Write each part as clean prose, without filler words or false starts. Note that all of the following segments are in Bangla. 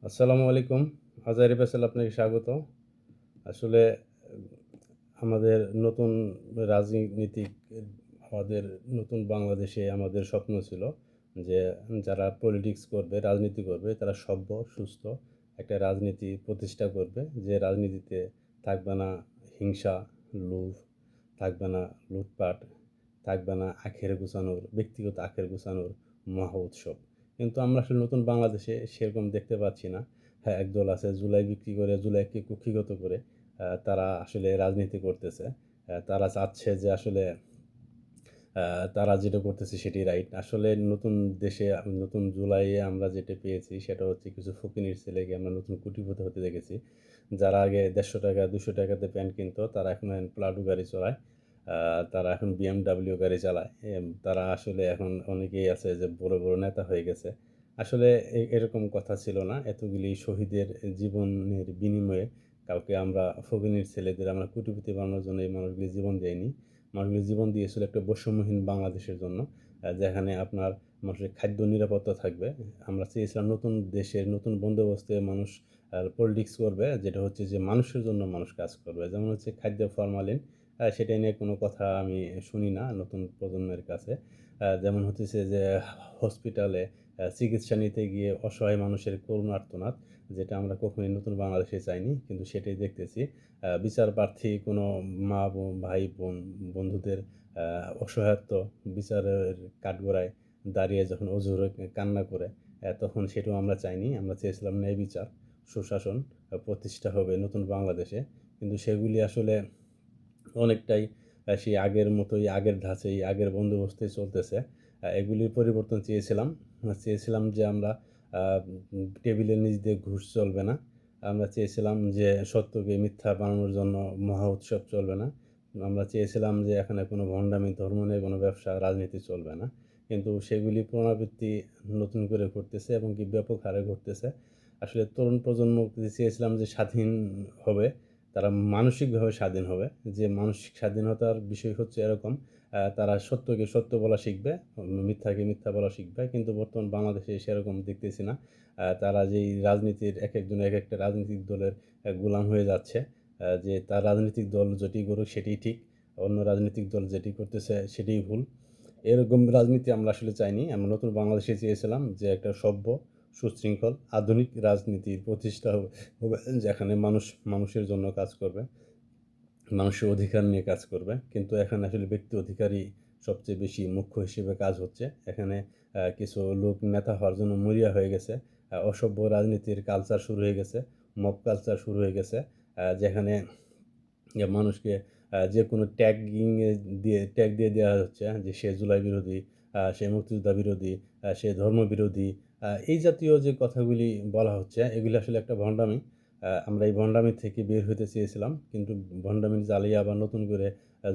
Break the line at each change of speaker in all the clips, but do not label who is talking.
আসসালামু আলাইকুম। আজহারি ফয়সাল আপনাকে স্বাগত। আসলে আমাদের নতুন রাজনীতিক আমাদের নতুন বাংলাদেশে আমাদের স্বপ্ন ছিল যে যারা পলিটিক্স করবে, রাজনীতি করবে তারা সভ্য, সুস্থ একটা রাজনীতি প্রতিষ্ঠা করবে। যে রাজনীতিতে থাকবে না হিংসা, লোভ, থাকবে না লুটপাট, থাকবে না আখের গুছানোর, ব্যক্তিগত আখের গুছানোর মহা উৎসব। কিন্তু আমরা আসলে নতুন বাংলাদেশে সেরকম দেখতে পাচ্ছি না। হ্যাঁ, একদল আছে জুলাই বিক্রি করে, জুলাইকে কুক্ষিগত করে তারা আসলে রাজনীতি করতেছে। তারা চাচ্ছে যে আসলে আ তারা যেটা করতেছে সেটি রাইট। আসলে নতুন দেশে নতুন জুলাইয়ে আমরা যেটা পেয়েছি সেটা হচ্ছে কিছু ফকিনীর ছেলেকে আমরা নতুন কোটিপতি হতে দেখেছি। যারা আগে ৳১৫০ ৳২০০ তে প্যান্ট কিনতো তারা এখন প্লাডো গাড়ি চালায়। আ তারা এখন BMW গাড়ি চালায়। তারা আসলে এখন অনেকেই আছে যে বড়, বড় নেতা হয়ে গেছে। আসলে এরকম কথা ছিল না। এতগুলি শহীদের জীবনের বিনিময়ে কাউকে আমরা ফকিনীর ছেলেদের আমরা কোটিপতি বানানোর জন্য এই মানুষগুলি জীবন দেয়নি। মানুষগুলো জীবন দিয়েছিল একটা বৈষম্যহীন বাংলাদেশের জন্য। যেখানে আপনার মানুষের খাদ্য নিরাপত্তা থাকবে। আমরা চেয়েছিলাম নতুন দেশের নতুন বন্দোবস্তে মানুষ পলিটিক্স করবে, যেটা হচ্ছে যে মানুষের জন্য মানুষ কাজ করবে। যেমন হচ্ছে খাদ্য ফরমালিন, সেটা নিয়ে কোনো কথা আমি শুনি না নতুন প্রজন্মের কাছে। যেমন হতেছে যে হসপিটালে চিকিৎসা নিতে গিয়ে অসহায় মানুষের করুণ আর্তনাদ, যেটা আমরা কখনোই নতুন বাংলাদেশে চাইনি। কিন্তু সেটাই দেখতেছি। বিচার প্রার্থী কোনো মা, ভাই, বন্ধুদের আ অসহায়ত্ব বিচারের কাঠগড়ায় দাঁড়িয়ে যখন অঝরে কান্না করে, তখন সেটাও আমরা চাইনি। আমরা চেয়েছিলাম ন্যায় বিচার, সুশাসন প্রতিষ্ঠা হবে নতুন বাংলাদেশে। কিন্তু সেগুলি আসলে অনেকটাই সেই আগের মতোই, আগের ধাঁচেই, আগের বন্দোবস্তেই চলতেছে। এগুলির পরিবর্তন চেয়েছিলাম। চেয়েছিলাম যে আমরা আ টেবিলের নিচ দিয়ে ঘুষ চলবে না। আমরা চেয়েছিলাম যে সত্যকে মিথ্যা বানানোর জন্য মহা উৎসব চলবে না। আমরা চেয়েছিলাম যে এখানে কোনো ভণ্ডামি, ধর্ম নিয়ে কোনো ব্যবসা, রাজনীতি চলবে না। কিন্তু সেগুলি পুনরাবৃত্তি নতুন করে ঘটতেছে এবং কি ব্যাপক হারে ঘটতেছে। আসলে তরুণ প্রজন্ম চেয়েছিলাম যে স্বাধীন হবে। তারা মানসিকভাবে স্বাধীন হবে। যে মানসিক স্বাধীনতার বিষয় হচ্ছে এরকম, তারা সত্যকে সত্য বলা শিখবে, মিথ্যাকে মিথ্যা বলা শিখবে। কিন্তু বর্তমান বাংলাদেশে সেরকম দেখতেছি না। তারা যেই রাজনীতির একেকজন একেকটা রাজনৈতিক দলের গোলাম হয়ে যাচ্ছে। যে তার রাজনৈতিক দল যেটি করুক সেটিই ঠিক। অন্য রাজনৈতিক দল যেটি করতেছে সেটিই ভুল। এরকম রাজনীতি আমরা আসলে চাইনি। আমরা নতুন বাংলাদেশে চেয়েছিলাম যে একটা সভ্য, সুশৃঙ্খল, আধুনিক রাজনীতির প্রতিষ্ঠা হবে, যেখানে মানুষ মানুষের জন্য কাজ করবে। মানুষের অধিকার নিয়ে কাজ করবে। কিন্তু এখানে আসলে ব্যক্তি অধিকারই সবচেয়ে বেশি মুখ্য হিসেবে কাজ হচ্ছে। এখানে কিছু লোক নেতা হওয়ার জন্য মরিয়া হয়ে গেছে। অসভ্য রাজনীতির কালচার শুরু হয়ে গেছে। মব কালচার শুরু হয়ে গেছে। যেখানে মানুষকে যেকোনো ট্যাগিং দিয়ে ট্যাগ দিয়ে দেওয়া হচ্ছে, যে সে জুলাই বিরোধী, সে মুক্তিযোদ্ধা বিরোধী, সে ধর্ম বিরোধী। এই জাতীয় যে কথাগুলি বলা হচ্ছে এগুলি আসলে একটা ভণ্ডামি। আমরা এই ভণ্ডামি থেকে বের হতে চেয়েছিলাম। কিন্তু ভণ্ডামির জালে আবার নতুন করে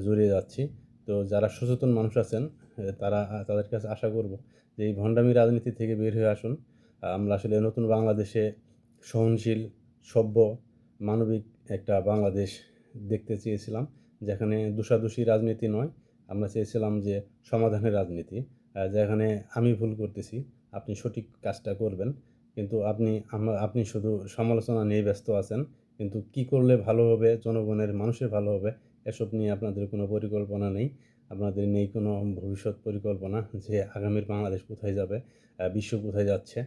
জড়িয়ে যাচ্ছি। তো যারা সচেতন মানুষ আছেন, তারা তাদের কাছে আশা করব যে এই ভণ্ডামি রাজনীতি থেকে বের হয়ে আসুন। আমরা আসলে নতুন বাংলাদেশে সহনশীল, সভ্য, মানবিক একটা বাংলাদেশ দেখতে চেয়েছিলাম, যেখানে দোষাদোষি রাজনীতি নয়। আমরা চেয়েছিলাম যে সমাধানের রাজনীতি। যেখানে আমি ভুল করতেছি, আপনি সঠিক কাজটা করবেন। কিন্তু আপনি শুধু সমালোচনা নিয়ে ব্যস্ত আছেন। কিন্তু কি করলে ভালো হবে, জনগণের, মানুষের ভালো হবে, এসব নিয়ে আপনাদের কোনো পরিকল্পনা নেই। আপনাদের নেই কোনো ভবিষ্যৎ পরিকল্পনা যে আগামীর বাংলাদেশ কোথায় যাবে, বিশ্ব কোথায় যাচ্ছে,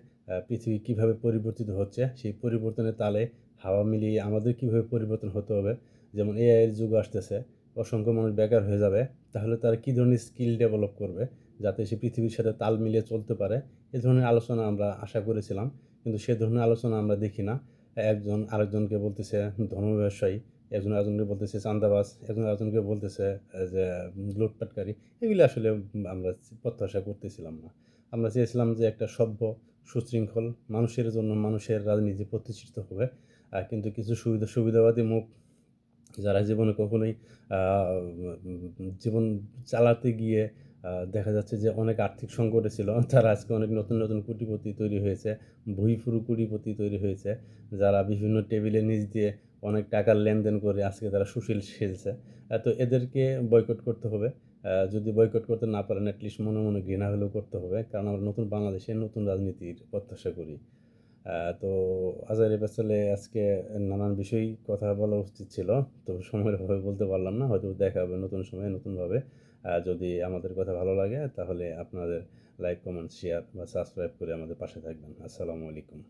পৃথিবী কীভাবে পরিবর্তিত হচ্ছে, সেই পরিবর্তনের তালে হাওয়া মিলিয়ে আমাদের কীভাবে পরিবর্তন হতে হবে। যেমন এআই এর যুগ আসতেছে, অসংখ্য মানুষ বেকার হয়ে যাবে। তাহলে তারা কী ধরনের স্কিল ডেভেলপ করবে, যাতে সে পৃথিবীর সাথে তাল মিলিয়ে চলতে পারে? এ ধরনের আলোচনা আমরা আশা করেছিলাম। কিন্তু সে ধরনের আলোচনা আমরা দেখি না। একজন আরেকজনকে বলতেছে ধর্ম ব্যবসায়ী, একজন আরেকজনকে বলতেছে চাঁদাবাজ, একজন আরেকজনকে বলতেছে যে লুটপাটকারী। এগুলি আসলে আমরা প্রত্যাশা করতেছিলাম না। আমরা চেয়েছিলাম যে একটা সভ্য, সুশৃঙ্খল, মানুষের জন্য মানুষের রাজনীতি প্রতিষ্ঠিত হবে। কিন্তু কিছু সুবিধাবাদী মুখ, যারা জীবনে কখনোই আ জীবন চালাতে গিয়ে দেখা যাচ্ছে যে অনেক আর্থিক সংকটে ছিল। তারা আজকে অনেক নতুন, নতুন কোটিপতি তৈরি হয়েছে। ভুঁইফুরু কোটিপতি তৈরি হয়েছে। যারা বিভিন্ন টেবিলের নিচ দিয়ে অনেক টাকার লেনদেন করে আজকে তারা সুশীল সেজছে। তো এদেরকে বয়কট করতে হবে। যদি বয়কট করতে না পারেন, এট লিস্ট মনে, মনে ঘৃণা হলেও করতে হবে। কারণ আমরা নতুন বাংলাদেশে নতুন রাজনীতির প্রত্যাশা করি। তো আজহারি ফ্যাশলে আজকে নানান বিষয়েই কথা বলা উচিত ছিল। তো সময়ের অভাবে বলতে পারলাম না। হয়তো দেখা হবে নতুন সময়ে নতুনভাবে। যদি আমাদের কথা ভালো লাগে তাহলে আপনাদের লাইক, কমেন্ট, শেয়ার বা সাবস্ক্রাইব করে আমাদের পাশে থাকবেন। আসসালামু আলাইকুম।